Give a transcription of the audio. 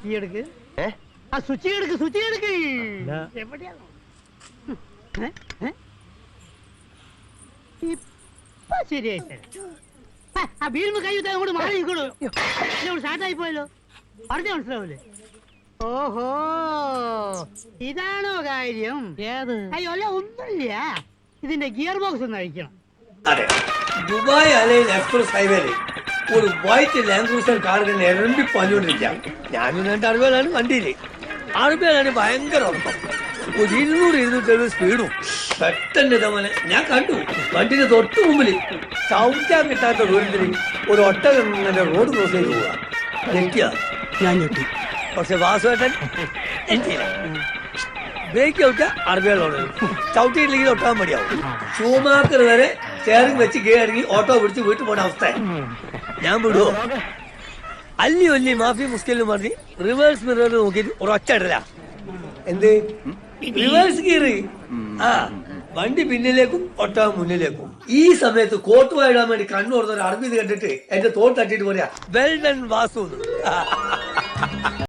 Key എടുക്ക്. ആ switch എടുക്ക്, സ്വിച്ച് എടുക്ക്. എവിടെയാണ് ഇപ്പൊ ശരിയായിട്ട്? ആ വീടിന് കൈ വിട്ടാൽ അങ്ങോട്ട് മാറി നിൽക്കണു. സ്റ്റാർട്ടായി പോയല്ലോ. പറഞ്ഞ മനസ്സിലാവൂലേ? ഓഹോ, ഇതാണോ കാര്യം? ഏത്? അയ്യോ അല്ല, ഒന്നുമില്ല. ഇതിന്റെ ഗിയർ ബോക്സ് ഒന്ന് അഴിക്കണം. അതെ, ദുബായ് അലൈൻ എക്സ്പ്രസ് ഹൈവേയിൽ ഒരു വൈറ്റ് ലാൻഡ് ക്രൂസർ കാർ തന്നെ ഇറമ്പി പഞ്ഞുകൊണ്ടിരിക്കാം. ഞാനും 2 അറുപതാണ് വണ്ടിയില്. അറുപതാണ് ഭയങ്കര ഉറക്കം. ഒരു 200-270 സ്പീഡും. പെട്ടെന്ന് ഇതേപോലെ ഞാൻ കണ്ടു വണ്ടിന്റെ തൊട്ട് മുമ്പിൽ ചവിട്ടാൻ കിട്ടാത്ത ദൂരത്തിൽ ഒരു ഒട്ടകം റോഡ് ക്രോസ് ചെയ്ത് പോവുക. ഞെട്ടിയ ഞാൻ ഞെട്ടി. പക്ഷെ വാസുവേട്ടൻ എനിക്കില്ല. ബ്രേക്ക് ഔട്ട് അറബികളോട് ചവിട്ടിയില്ലെങ്കിൽ ഒട്ടാൻ മടിയാവും. ഷൂമാക്കർ വരെ സ്റ്റെയറിംഗ് വെച്ച് കയറി ഓട്ടോ പിടിച്ച് വീട്ടിൽ പോണ അവസ്ഥ. ഞാൻ വിടുവോ? അല്ലി ഒല്ലി മാഫി മുസ്കലിനും പറഞ്ഞ് റിവേഴ്സ് മിറർ നോക്കിയിട്ട് ഒരൊറ്റ ഇടല. എന്ത് റിവേഴ്സ് ഗിയറ്? ആ, വണ്ടി പിന്നിലേക്കും ഒട്ടകം മുന്നിലേക്കും. ഈ സമയത്ത് കോട്ട് വായിടാൻ വേണ്ടി കണ്ണു തുറന്ന ഒരു അറബി കണ്ടിട്ട് എന്റെ തോട്ട് തട്ടിട്ട് പറയാ വെൽ ഡൺ വാസു.